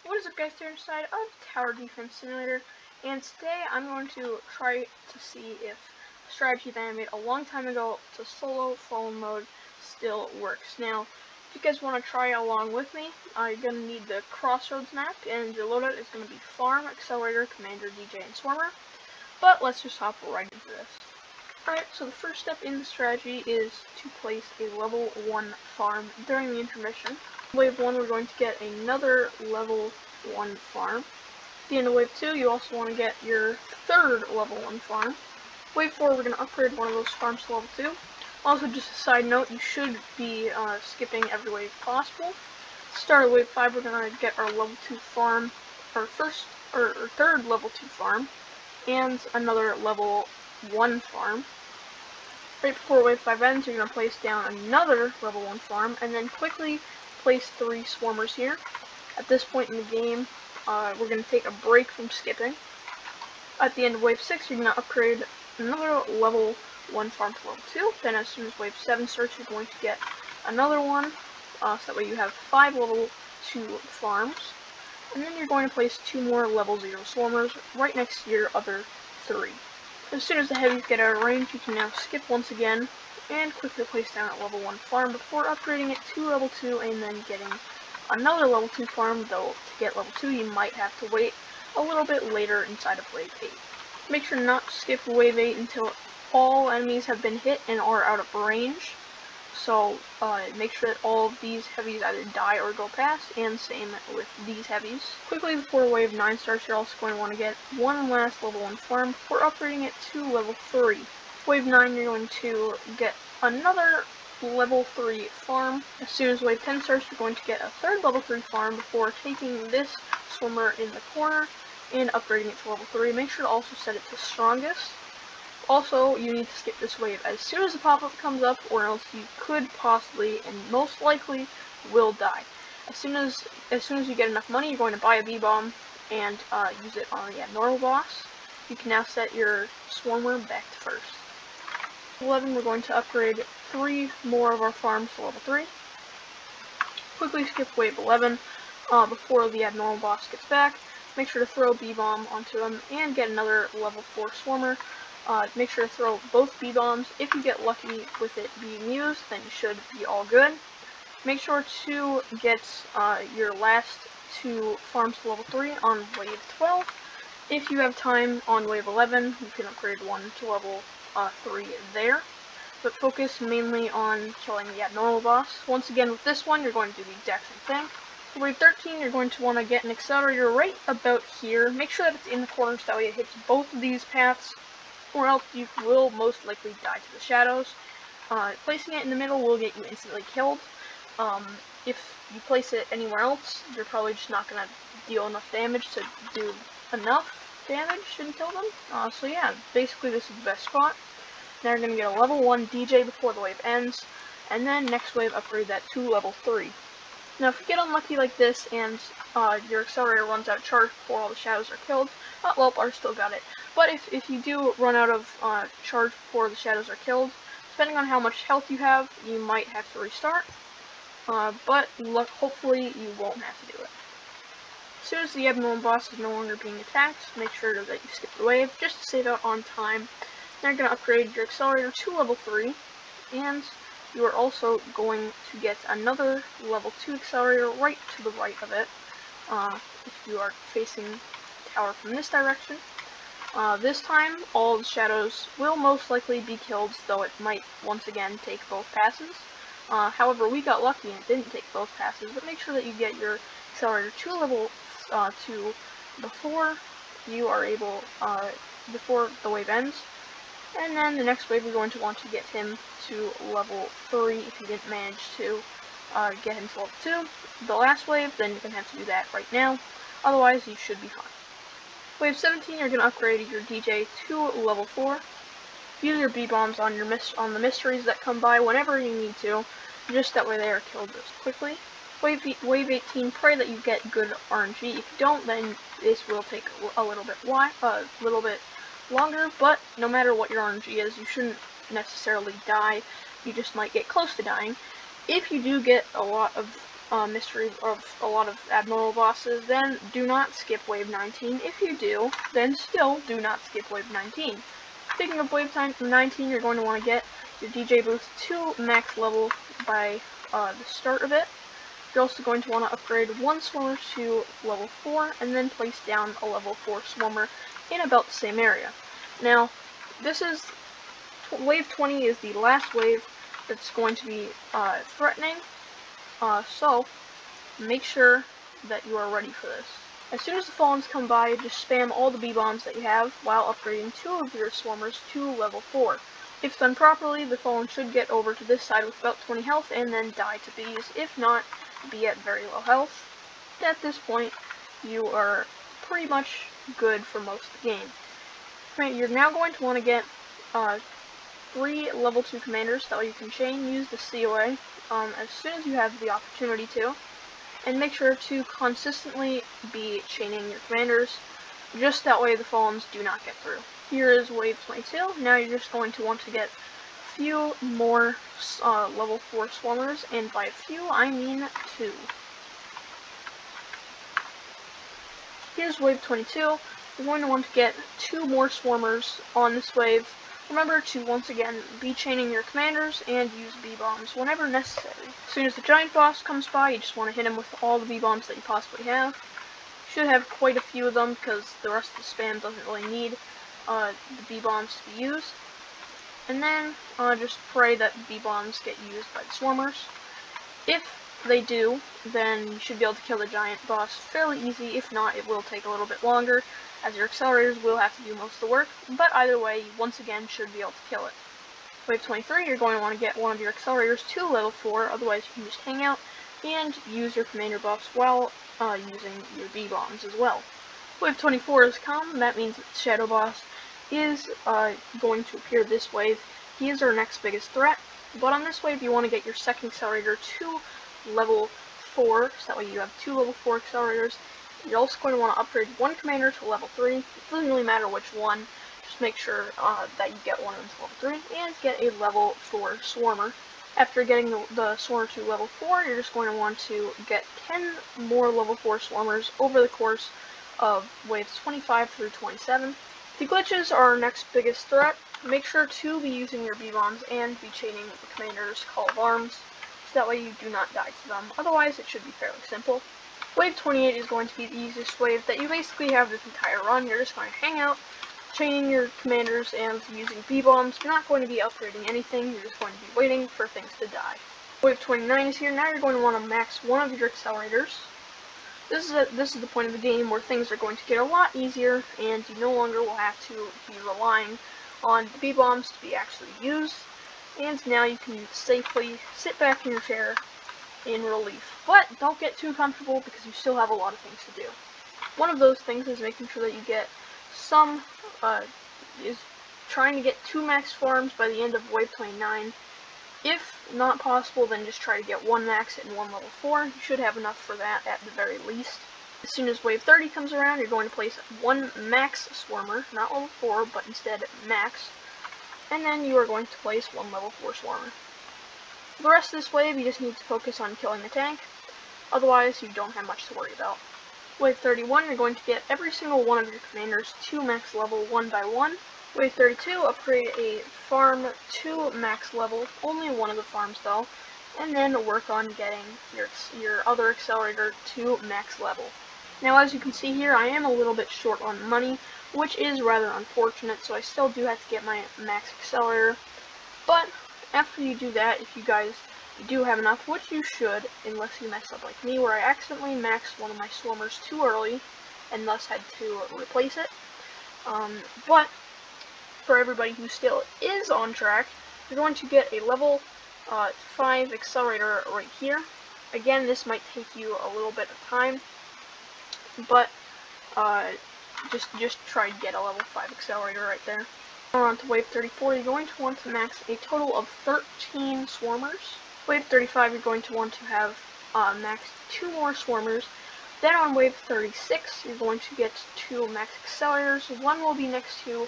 What is up, guys? Here inside of Tower Defense Simulator, and today I'm going to try to see if the strategy that I made a long time ago to solo fallen mode still works. Now, if you guys want to try along with me, you're going to need the Crossroads map, and your loadout is going to be Farm, Accelerator, Commander, DJ, and Swarmer. But let's just hop right into this. Alright, so the first step in the strategy is to place a level 1 farm during the intermission. Wave 1, we're going to get another level 1 farm. At the end of wave 2, you also want to get your third level 1 farm. Wave 4, we're going to upgrade one of those farms to level 2. Also, just a side note, you should be skipping every wave possible. Start of wave 5, we're going to get our level 2 farm, our third level 2 farm, and another level 1 farm. Right before wave 5 ends, you're going to place down another level 1 farm, and then quickly place 3 swarmers here. At this point in the game, we're going to take a break from skipping. At the end of wave 6, you're going to upgrade another level 1 farm to level 2. Then as soon as wave 7 starts, you're going to get another one, so that way you have 5 level 2 farms. And then you're going to place 2 more level 0 swarmers right next to your other 3. As soon as the heavies get out of range, you can now skip once again and quickly place down a level 1 farm before upgrading it to level 2 and then getting another level 2 farm, though to get level 2 you might have to wait a little bit later inside of wave 8. Make sure not to skip wave 8 until all enemies have been hit and are out of range. So make sure that all of these heavies either die or go past, and same with these heavies. Quickly before wave 9 starts, you're also going to want to get one last level 1 farm before upgrading it to level 3. Wave 9, you're going to get another level 3 farm. As soon as wave 10 starts, you're going to get a third level 3 farm before taking this swimmer in the corner and upgrading it to level 3. Make sure to also set it to strongest. Also, you need to skip this wave as soon as the pop-up comes up, or else you could possibly, and most likely, will die. As soon as you get enough money, you're going to buy a B-bomb and use it on the abnormal boss. You can now set your swarmer back to first. 11, we're going to upgrade 3 more of our farms to level 3. Quickly skip wave 11 before the abnormal boss gets back. Make sure to throw a B-bomb onto them and get another level 4 swarmer. Make sure to throw both B-bombs. If you get lucky with it being used, then you should be all good. Make sure to get your last 2 farms to level 3 on wave 12. If you have time on wave 11, you can upgrade one to level 3 there. But focus mainly on killing the abnormal boss. Once again, with this one, you're going to do the exact same thing. For wave 13, you're going to want to get an accelerator right about here. Make sure that it's in the corner so that way it hits both of these paths, or else you will most likely die to the shadows. Placing it in the middle will get you instantly killed. If you place it anywhere else, you're probably just not going to deal enough damage to do enough damage and kill them. So yeah, basically this is the best spot. Now you're going to get a level 1 DJ before the wave ends, and then next wave upgrade that to level 3. Now if you get unlucky like this and your accelerator runs out of charge before all the shadows are killed, well, I still got it. But if you do run out of charge before the shadows are killed, depending on how much health you have, you might have to restart. But hopefully you won't have to do it. As soon as the abnormal boss is no longer being attacked, make sure that you skip the wave, just to save out on time. Then you're going to upgrade your accelerator to level 3, and you are also going to get another level 2 accelerator right to the right of it, if you are facing the tower from this direction. This time, all the shadows will most likely be killed, though it might once again take both passes. However, we got lucky and it didn't take both passes, but make sure that you get your accelerator to level 2 before you are able, before the wave ends. And then the next wave, you're going to want to get him to level 3 if you didn't manage to get him to level 2. The last wave, then you're going to have to do that right now. Otherwise, you should be fine. Wave 17, you're going to upgrade your DJ to level 4. Use your B-bombs on the mysteries that come by whenever you need to, just that way they are killed just quickly. Wave 18, pray that you get good RNG. If you don't, then this will take a little bit longer, but no matter what your RNG is, you shouldn't necessarily die. You just might get close to dying. If you do get a lot of mystery of a lot of abnormal bosses, then do not skip Wave 19. If you do, then still do not skip Wave 19. Speaking of Wave 19, you're going to want to get your DJ booth to max level by the start of it. You're also going to want to upgrade one Swarmer to level 4, and then place down a level 4 Swarmer in about the same area. Now, this is Wave 20 is the last wave that's going to be threatening, so make sure that you are ready for this. As soon as the Fallens come by, just spam all the bee-bombs that you have while upgrading 2 of your Swarmers to level 4. If done properly, the Fallen should get over to this side with about 20 health and then die to bees. If not, be at very low health. At this point, you are pretty much good for most of the game. Right, you're now going to want to get 3 level 2 commanders, that way you can chain, use the COA as soon as you have the opportunity to, and make sure to consistently be chaining your commanders, just that way the Fallens do not get through. Here is Wave 22. Now you're just going to want to get a few more level 4 Swarmers, and by a few I mean 2. Here's Wave 22. You're going to want to get 2 more Swarmers on this wave. Remember to once again be chaining your commanders and use bee-bombs whenever necessary. As soon as the giant boss comes by, you just want to hit him with all the bee-bombs that you possibly have. You should have quite a few of them because the rest of the spam doesn't really need the bee-bombs to be used. And then just pray that bee-bombs get used by the Swarmers. If they do, then you should be able to kill the giant boss fairly easy. If not, it will take a little bit longer, as your accelerators will have to do most of the work, but either way, you once again should be able to kill it. Wave 23, you're going to want to get one of your accelerators to level 4, otherwise you can just hang out and use your commander buffs while using your bee-bombs as well. Wave 24 has come, that means that the Shadow Boss is going to appear this wave. He is our next biggest threat, but on this wave you want to get your second accelerator to level 4, so that way you have 2 level 4 accelerators. You're also going to want to upgrade one commander to level 3. It doesn't really matter which one, just make sure that you get one of them to level 3, and get a level 4 Swarmer. After getting the Swarmer to level 4, you're just going to want to get 10 more level 4 Swarmers over the course of waves 25 through 27. The glitches are our next biggest threat. Make sure to be using your bee-bombs and be chaining the commander's Call of Arms, so that way you do not die to them. Otherwise, it should be fairly simple. Wave 28 is going to be the easiest wave that you basically have this entire run. You're just going to hang out, chaining your commanders and using bee-bombs. You're not going to be upgrading anything, you're just going to be waiting for things to die. Wave 29 is here. Now you're going to want to max one of your accelerators. This is the point of the game where things are going to get a lot easier, and you no longer will have to be relying on the bee-bombs to be actually used. And now you can safely sit back in your chair in relief. But don't get too comfortable because you still have a lot of things to do. One of those things is making sure that you get is trying to get 2 max farms by the end of Wave 29. If not possible, then just try to get 1 max and 1 level 4. You should have enough for that at the very least. As soon as Wave 30 comes around, you're going to place 1 max Swarmer, not level 4, but instead max. And then you are going to place 1 level 4 Swarmer. For the rest of this wave, you just need to focus on killing the tank. Otherwise, you don't have much to worry about. Wave 31, you're going to get every single one of your commanders to max level 1 by 1. Wave 32, upgrade a farm to max level, only one of the farms though, and then work on getting your other accelerator to max level. Now as you can see here, I am a little bit short on money, which is rather unfortunate, so I still do have to get my max accelerator. But after you do that, if you guys do have enough, which you should, unless you mess up like me, where I accidentally maxed one of my Swarmers too early, and thus had to replace it. But for everybody who still is on track, you're going to get a level 5 accelerator right here. Again, this might take you a little bit of time, but just try to get a level 5 accelerator right there. Now on to Wave 34, you're going to want to max a total of 13 Swarmers. Wave 35, you're going to want to have maxed 2 more Swarmers. Then on Wave 36, you're going to get 2 max accelerators. One will be next to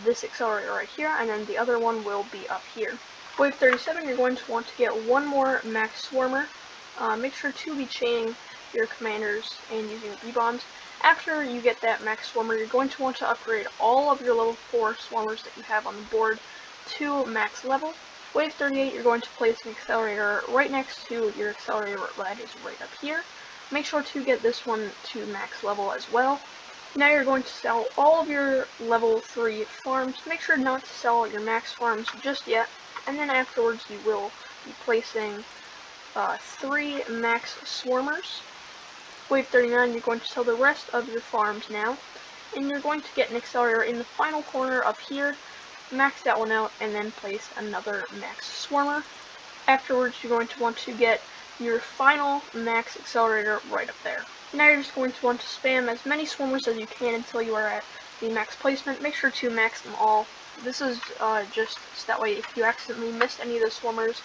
this accelerator right here, and then the other one will be up here. Wave 37, you're going to want to get 1 more max Swarmer. make sure to be chaining your commanders and using the B-bombs. After you get that max swarmer, you're going to want to upgrade all of your level 4 swarmers that you have on the board to max level. Wave 38, you're going to place an accelerator right next to your accelerator that is right up here. Make sure to get this one to max level as well. Now you're going to sell all of your level 3 farms. Make sure not to sell your max farms just yet, and then afterwards you will be placing 3 max swarmers. Wave 39, you're going to sell the rest of your farms now, and you're going to get an accelerator in the final corner up here, max that one out, and then place another max swarmer. Afterwards, you're going to want to get your final max accelerator right up there. Now you're just going to want to spam as many swarmers as you can until you are at the max placement. Make sure to max them all. This is just so that way if you accidentally missed any of the swarmers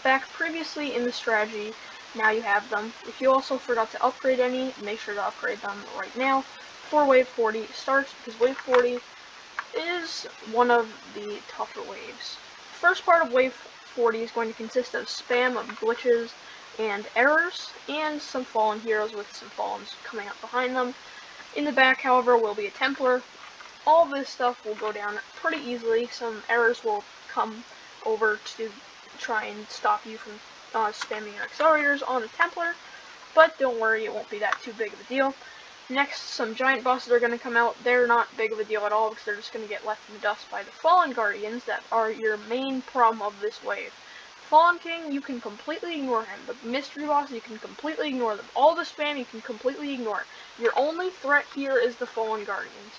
back previously in the strategy, now you have them. If you also forgot to upgrade any, make sure to upgrade them right now before wave 40 starts, because wave 40 is one of the tougher waves. The first part of wave 40 is going to consist of spam of glitches and errors, and some fallen heroes with some fallens coming up behind them. In the back, however, will be a Templar. All this stuff will go down pretty easily. Some errors will come over to try and stop you from spamming your accelerators on a Templar, but don't worry, it won't be that too big of a deal. Next, some giant bosses are going to come out. They're not big of a deal at all because they're just going to get left in the dust by the Fallen Guardians that are your main problem of this wave. Fallen King, you can completely ignore him. The mystery boss, you can completely ignore them. All the spam, you can completely ignore. Your only threat here is the Fallen Guardians.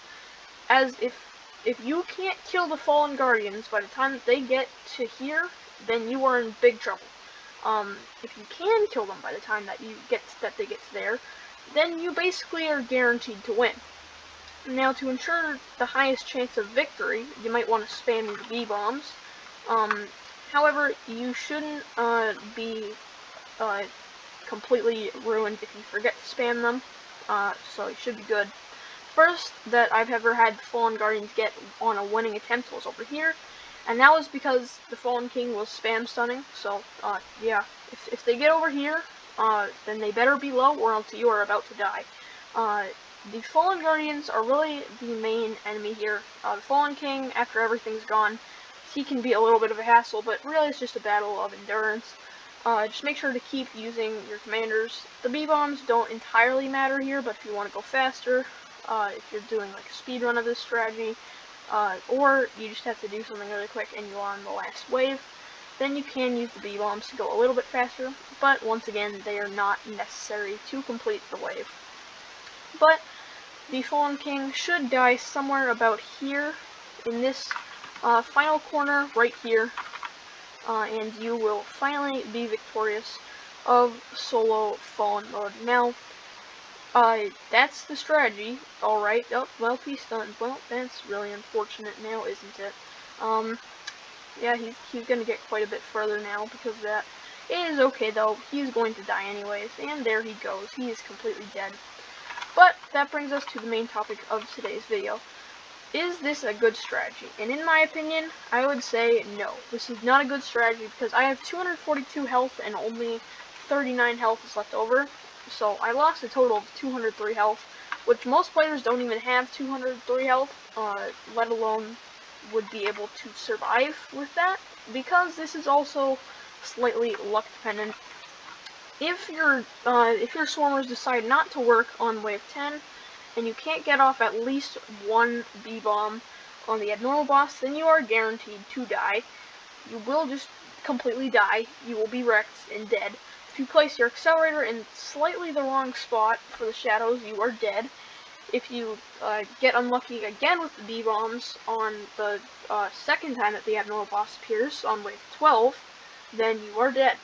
As if you can't kill the Fallen Guardians by the time that they get to here, then you are in big trouble. If you can kill them by the time that they get to there, then you basically are guaranteed to win. Now, to ensure the highest chance of victory, you might want to spam your B-bombs. However, you shouldn't be completely ruined if you forget to spam them, so you should be good. First that I've ever had the Fallen Guardians get on a winning attempt was over here, and that was because the Fallen King was spam stunning, so yeah, if they get over here, then they better be low or else you are about to die. The Fallen Guardians are really the main enemy here. The Fallen King, after everything's gone, he can be a little bit of a hassle, but really it's just a battle of endurance. Just make sure to keep using your commanders. The B-bombs don't entirely matter here, but if you want to go faster, if you're doing like a speed run of this strategy, or you just have to do something really quick and you're on the last wave, then you can use the B-bombs to go a little bit faster, but once again, they are not necessary to complete the wave. But the Fallen King should die somewhere about here, in this final corner right here, and you will finally be victorious of solo Fallen mode. Now, that's the strategy. Alright, oh, well, he's done. Well, that's really unfortunate now, isn't it? Yeah, he's gonna get quite a bit further now because of that. It is okay, though. He's going to die anyways, and there he goes. He is completely dead. But that brings us to the main topic of today's video. Is this a good strategy? And in my opinion, I would say no. This is not a good strategy because I have 242 health and only 39 health is left over. So I lost a total of 203 health, which most players don't even have 203 health, let alone would be able to survive with that, because this is also slightly luck dependent. If your swarmers decide not to work on wave 10, and you can't get off at least one B-bomb on the abnormal boss, then you are guaranteed to die. You will just completely die. You will be wrecked and dead. If you place your accelerator in slightly the wrong spot for the shadows, you are dead. If you get unlucky again with the B-bombs on the second time that the abnormal boss appears on wave 12, then you are dead.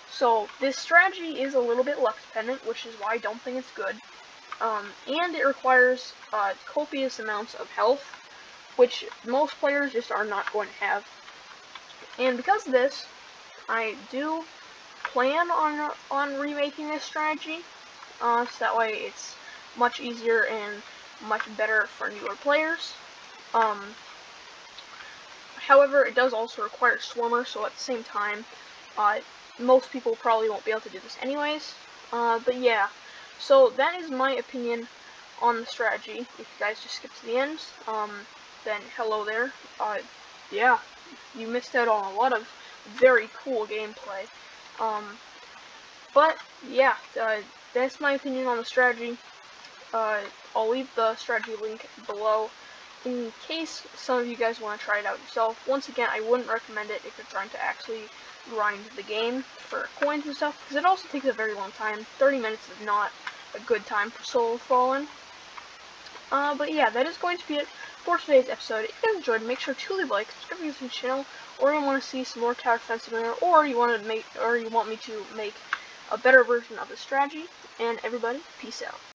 So this strategy is a little bit luck dependent, which is why I don't think it's good. And it requires copious amounts of health, which most players just are not going to have. And because of this, I do plan on remaking this strategy, so that way it's much easier and much better for newer players. However, it does also require Swarmer, so at the same time, most people probably won't be able to do this anyways. But yeah, so that is my opinion on the strategy. If you guys just skip to the end, then hello there. Yeah, you missed out on a lot of very cool gameplay. But yeah, that's my opinion on the strategy. I'll leave the strategy link below in case some of you guys want to try it out yourself. Once again, I wouldn't recommend it if you're trying to actually grind the game for coins and stuff, because it also takes a very long time. 30 minutes is not a good time for solo falling. But yeah, that is going to be it for today's episode. If you guys enjoyed, make sure to leave a like, subscribe to the channel, or you want to see some more tower defense simulator, or you want me to make a better version of the strategy. And everybody, peace out.